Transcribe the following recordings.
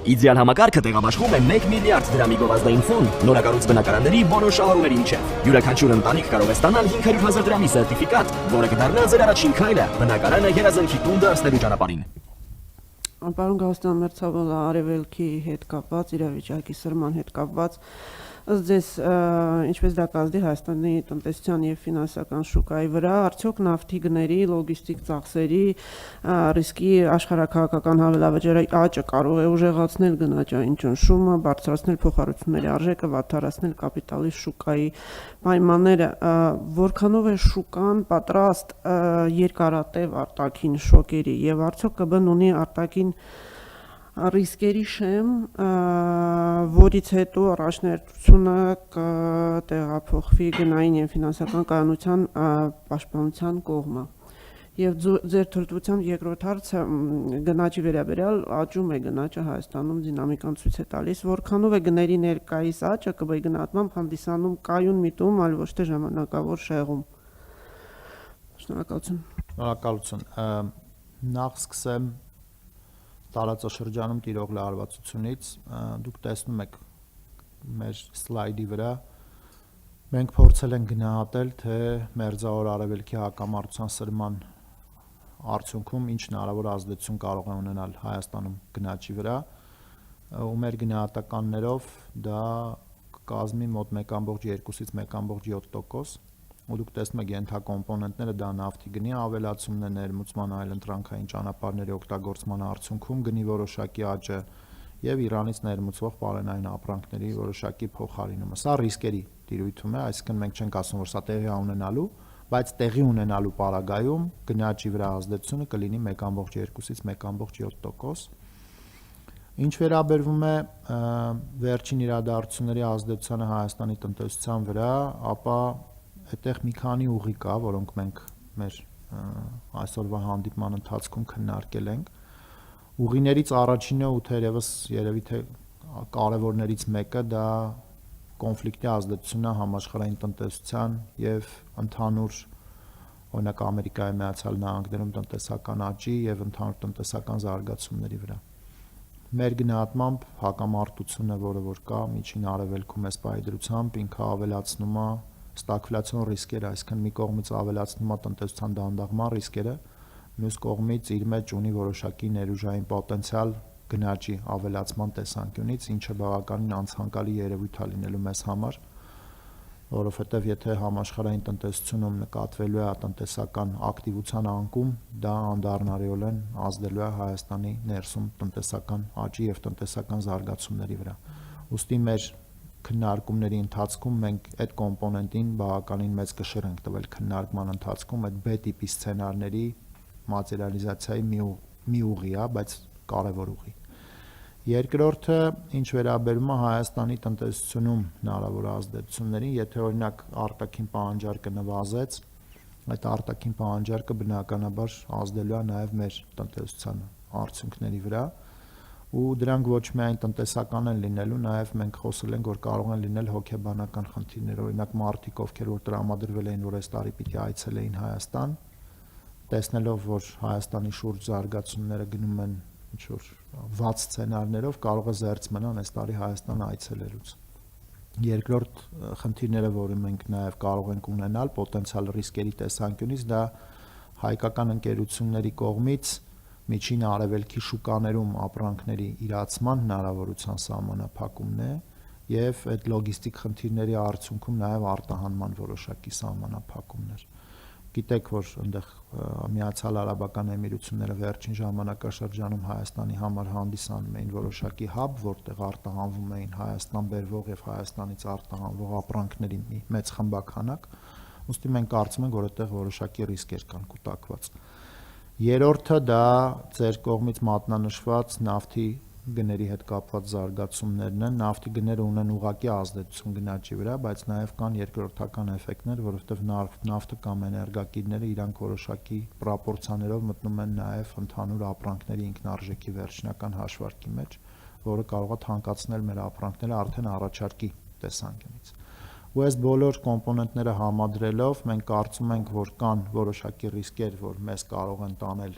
Իդեալ համակարգը տեղաբաշխում է 1 միլիարդ դրամի գովազդային ֆոնդ նորակառույց բնակարանների բոլոր շահառուների միջև։ Յուրաքանչյուր ընտանիք կարող է ստանալ 500,000 դրամի սերտիֆիկատ, որը կդառնա ձեր առաջին քայլը բնակարանը երազանքի տուն դարձնելու ճանապարհին։ Պարոն Գավստյան, մերձավոր արևելքի հետ կապված, իրավիճակի սրման հետ կապված, ըստ ձեզ ինչպես դա կազդի Հայաստանի տնտեսության եւ ֆինանսական շուկայի վրա, արդյոք նավթի գների, լոգիստիկ ծախսերի ռիսկի աշխարհաքաղաքական հավելավճարի աճը կարող է ուժեղացնել գնաճային ճնշումը, բարձրացնել փոխառությունների արժեքը, վատթարացնել կապիտալի շուկայի պայմանները, որքանով է շուկան պատրաստ երկարատև արտաքին շոկերի եւ արդյոք ԿԲ-ն ունի արտաքին ռիսկերի շեմ, որից հետո առաջնահերթությունը կտեղափոխվի գնային եւ ֆինանսական կայունության պաշտպանության կողմը։ Եվ ձեր թրթության երկրորդ հարցը գնաճի վերաբերյալ աճում է գնաճը Հայաստանում դինամիկան ցույց է տալիս, որքանով է գների ներկայիս աճը ԿԲ-ի գնահատմամբ հանդիսանում կայուն միտում, այլ ոչ թե ժամանակավոր շեղում։ Շնորհակալություն։ Շնորհակալություն։ Նախ սկսեմ տարածաշրջանում տիրող լարվածությունից, դուք տեսնում եք մեր սլայդի վրա, մենք փորձել ենք գնահատել, թե մերձավոր արևելքի հակամարտության սրման արդյունքում ինչ հնարավոր ազդեցություն կարող է ունենալ Հայաստանում գնաճի վրա, ու մեր գնահատականներով դա կկազմի մոտ 1.2-ից 1.7%, ու դուք տեսնում եք ենթակոմպոնենտները, դա նավթի գնի ավելացումն է, ներմուծման այլ ընտրանքային ճանապարհների օգտագործման արդյունքում գնի որոշակի աճը եւ Իրանից ներմուծվող պարենային ապրանքների որոշակի փոխարինումը։ Սա ռիսկերի տիրույթում է, այսինքն մենք չենք ասում, որ սա տեղի է ունենալու, բայց տեղի ունենալու պարագայում գնաճի վրա ազդեցությունը կլինի 1.2-ից 1.7%։ Ինչ վերաբերվում է վերջին իրադարձությունների ազդեցությանը Հայաստանի տնտեսության վրա, ապա այդտեղ մի քանի ուղի կա, որոնք մենք մեր այսօրվա հանդիպման ընթացքում քննարկել ենք։ Ուղիներից առաջինը ու թերևս երևի թե կարևորներից մեկը դա կոնֆլիկտի ազդեցությունն է համաշխարհային տնտեսության եւ ընդհանուր օրինակ Ամերիկայի Միացյալ Նահանգներում տնտեսական աճի եւ ընդհանուր տնտեսական զարգացումների վրա։ Մեր գնահատմամբ հակամարտությունը, որը որ կա միջին արևելքում էս պայդրությամբ, ինքը ավելացնում է ստագֆլյացիոն ռիսկերը, այսինքն մի կողմից ավելացնում է տնտեսության դանդաղման ռիսկերը, մյուս կողմից իր մեջ ունի որոշակի ներուժային պոտենցիալ գնաճի ավելացման տեսանկյունից, ինչը բավականին անցանկալի երևույթ է լինելու մեզ համար, որովհետև եթե համաշխարհային տնտեսությունում նկատվելու է տնտեսական ակտիվության անկում, դա անդառնարեորեն ազդելու է Հայաստանի ներսում տնտեսական աճի եւ տնտեսական զարգացումների վրա։ Ուստի մեր քննարկումների ընթացքում մենք այդ կոմպոնենտին բավականին մեծ կշիռ ենք տվել քննարկման ընթացքում, այդ B տիպի սցենարների մատերիալիզացիայի մի ուղի է, բայց կարևոր ուղի։ Երկրորդը, ինչ վերաբերում է Հայաստանի տնտեսությունում հնարավոր ազդեցություններին, եթե օրինակ արտաքին պահանջարկը նվազեց, այդ արտաքին պահանջարկը բնականաբար ազդելու է նաև մեր տնտեսության արդյունքների վրա, ու դրանք ոչ միայն տնտեսական են լինելու, նաև մենք խոսել ենք, որ կարող են լինել հոգեբանական խնդիրներ, օրինակ մարդիկ, ովքեր որ տրամադրվել էին, որ այս տարի պիտի այցելեին Հայաստան, տեսնելով, որ Հայաստանի շուրջ զարգացումները գնում են ինչ-որ վատ սցենարներով, կարող է զերծ մնան այս տարի Հայաստան այցելելուց։ Երկրորդ խնդիրները, որը մենք նաև կարող ենք ունենալ պոտենցիալ ռիսկերի տեսանկյունից, դա հայկական ընկերությունների կողմից միջին արևելքի շուկաներում ապրանքների իրացման հնարավորության սահմանափակումն է եւ այդ լոգիստիկ խնդիրների արդյունքում նաեւ արտահանման որոշակի սահմանափակումներ։ Գիտեք, որ այնտեղ Միացյալ Արաբական Էմիրությունները վերջին ժամանակաշրջանում Հայաստանի համար հանդիսանում էին որոշակի հաբ, որտեղ արտահանվում էին Հայաստան բերվող եւ Հայաստանից արտահանվող ապրանքների մի մեծ խմբականակ, ուստի մենք կարծում ենք, որ այդտեղ որոշակի ռիսկեր կան կուտակված։ Երրորդը դա ձեր կողմից մատնանշված նավթի գների հետ կապված զարգացումներն են, նավթի գները ունեն ուղղակի ազդեցություն գնաճի վրա, բայց նաև կան երկրորդական էֆեկտներ, որովհետև նավթը կամ էներգակիրները իրանք որոշակի պրոպորցիաներով մտնում են նաև ընդհանուր ապրանքների ինքնարժեքի վերջնական հաշվարկի մեջ, որը կարող է թանկացնել մեր ապրանքները արդեն առաջարկի տեսանկյունից։ Ու այս բոլոր կոմպոնենտները համադրելով մենք կարծում ենք, որ կան որոշակի ռիսկեր, որ մեզ կարող են տանել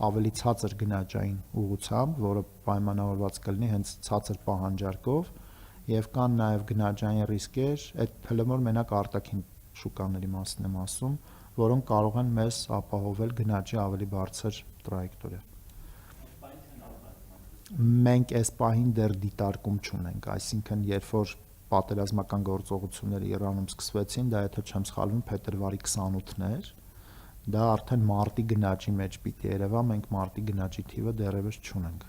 ավելի ցածր գնաճային ուղղությամբ, որը պայմանավորված կլինի հենց ցածր պահանջարկով, եւ կան նաեւ գնաճային ռիսկեր, այդ հլմոր մենակ արտաքին շուկաների մասին եմ ասում, որոնք կարող են մեզ ապահովել գնաճի ավելի բարձր տրայեկտորիա։ Մենք այս պահին դեռ դիտարկում չունենք, այսինքն երբ որ պատերազմական գործողությունները Իրանում սկսվեցին, դա եթե չեմ սխալվում փետրվարի 28-ն էր, դա արդեն մարտի գնաճի մեջ պիտի երևա, մենք մարտի գնաճի թիվը դեռևս չունենք։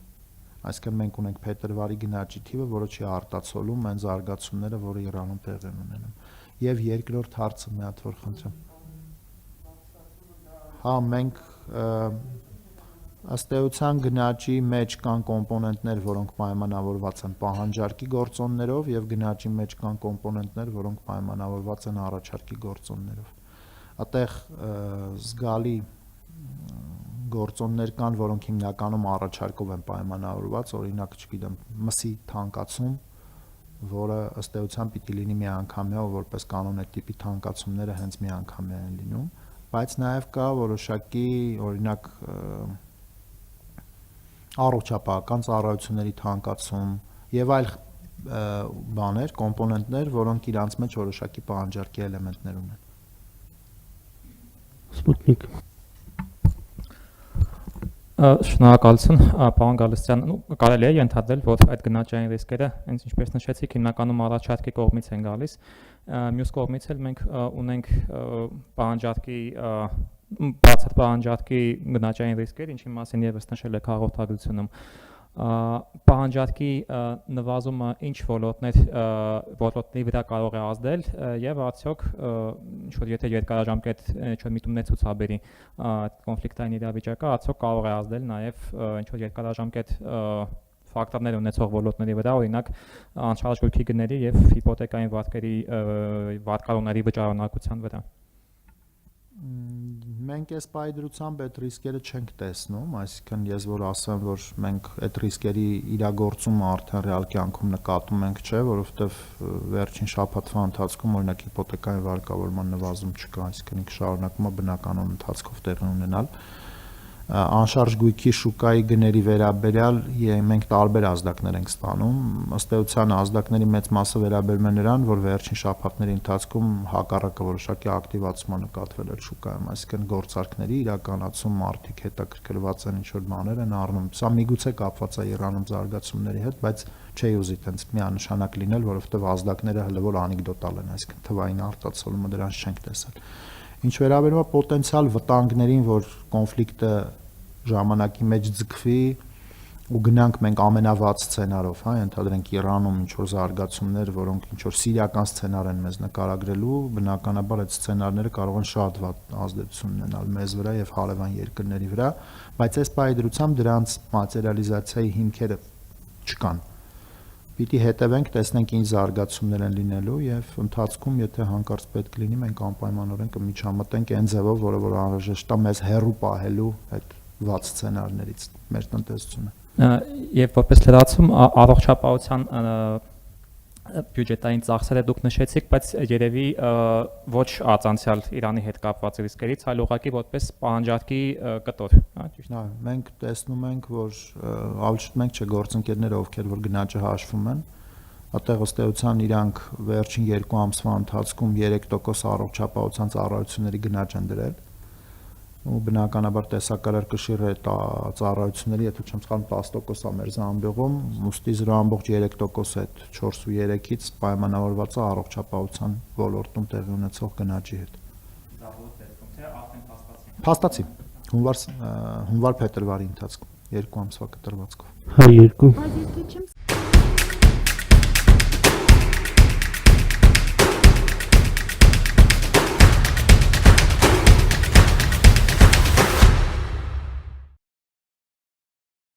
Այսինքն մենք ունենք փետրվարի գնաճի թիվը, որը չի արտացոլում այն զարգացումները, որը Իրանում տեղի են ունենում։ Եվ երկրորդ հարցը մի հատ որ խնդրեմ։ Հա, մենք ըստ էության գնաճի մեջ կան կոմպոնենտներ, որոնք պայմանավորված են պահանջարկի գործոններով եւ գնաճի մեջ կան կոմպոնենտներ, որոնք պայմանավորված են առաջարկի գործոններով։ Այդտեղ զգալի գործոններ կան, որոնք հիմնականում առաջարկով են պայմանավորված, օրինակ, չգիտեմ, մսի թանկացում, որը ըստ էության պիտի լինի միանգամյա, որպես կանոն այդ տիպի թանկացումները հենց միանգամյա են լինում, բայց նաև կա որոշակի, օրինակ, առողջապահական ծառայությունների թանկացում եւ այլ բաներ, կոմպոնենտներ, որոնք իրանց մեջ որոշակի պահանջարկի էլեմենտներ ունեն։ Սպուտնիկ։ Շնորհակալություն, պարոն Գալստյան, կարելի է ենթադրել, որ այդ գնաճային ռիսկերը, հենց ինչպես նշեցիք, հիմնականում առաջարկի կողմից են գալիս, մյուս կողմից էլ մենք ունենք պահանջարկի բացառ պահանջարկի գնաճային ռիսկեր, ինչի մասին եւս նշել եք հաղորդագրությունում, պահանջարկի նվազումը ինչ ոլորտների վրա կարող է ազդել եւ արդյոք ինչ որ եթե երկարաժամկետ ինչ որ միտումներ ցուցաբերի կոնֆլիկտային իրավիճակը արդյոք կարող է ազդել նաեւ ինչ որ երկարաժամկետ ֆակտորներ ունեցող ոլորտների վրա, օրինակ անշարժ գույքի գների եւ հիպոթեկային վարկարումների վճարանակության վրա։ Մենք այս պայդրությամբ այդ ռիսկերը չենք տեսնում, այսինքն ես որ ասեմ, որ մենք այդ ռիսկերի իրագործումը արդեն ռեալ կյանքում նկատում ենք, չէ, որովհետև վերջին շաբաթվա ընթացքում օրինակ հիպոթեկային վարկավորման նվազում չկա, այսինքն շարունակում է բնականon ընթացքով տեղի ունենալ։ Անշարժ գույքի շուկայի գների վերաբերյալ մենք տարբեր ազդակներ ենք ստանում, ըստ էության ազդակների մեծ մասը վերաբերում է նրան, որ վերջին շաբաթների ընթացքում հակառակը որոշակի ակտիվացում է նկատվել այդ շուկայում, այսինքն գործարքների իրականացում մարդիկ հետաքրքրված են ինչ-որ բաներ են առնում։ Սա միգուցե կապված է Իրանում զարգացումների հետ, բայց չի ուզի տենց միանշանակ լինել, որովհետև ազդակները հələ որ անեկդոտալ են, այսինքն թվային արտացոլումը դրանց չենք տեսել։ Ինչ վերաբերում է պոտենցիալ վտանգներին, որ կոնֆլիկտը ժամանակի մեջ ձգվի ու գնանք մենք ամենավատ սցենարով, հա, ենթադրենք Իրանում ինչ որ զարգացումներ, որոնք ինչ որ սիրիական սցենար են մեզ նկարագրելու, բնականաբար այդ սցենարները կարող են շատ վատ ազդեցություն ունենալ մեզ վրա եւ հարևան երկրների վրա, բայց այս պայդրությամբ դրանց մատերիալիզացիայի հիմքերը չկան։ Պիտի հետևենք, տեսնենք ինչ զարգացումներ են լինելու եւ ընթացքում, եթե հանկարծ պետք լինի, մենք անպայմանորեն կմիջամտենք այն ձևով, որը անհրաժեշտ է մեզ հեռու պահելու այդ վատ սցենարներից մեր տնտեսությունը։ Եվ որպես լրացում առողջապահության բյուջետային ծախսերը դուք նշեցիք, բայց երևի ոչ առանցյալ Իրանի հետ կապված ռիսկերից, այլ ուղղակի որպես պահանջարկի կտոր, հա, ճիշտ։ Հա, մենք տեսնում ենք, որ ավելի շուտ մենք գործընկերները, ովքեր որ գնաճը հաշվում են, այդտեղ ըստ էության իրանք վերջին 2 ամսվա ընթացքում 3% առողջապահության ծառայությունների գնաճ են դրել։ Ու բնականաբար տեսակարար կշիռ է ծառայությունների, եթե չեմ սխալվում 10% է մեր զամբյուղում, ուստի 0.3% այդ 4.3-ից պայմանավորված է առողջապահության ոլորտում տեղի ունեցող գնաճի հետ։ Դա ոչ դեպքում, թե արդեն փաստացի։ Հունվար-փետրվարի ընթացքում 2 ամսվա կտրվածքով։ Հա 2։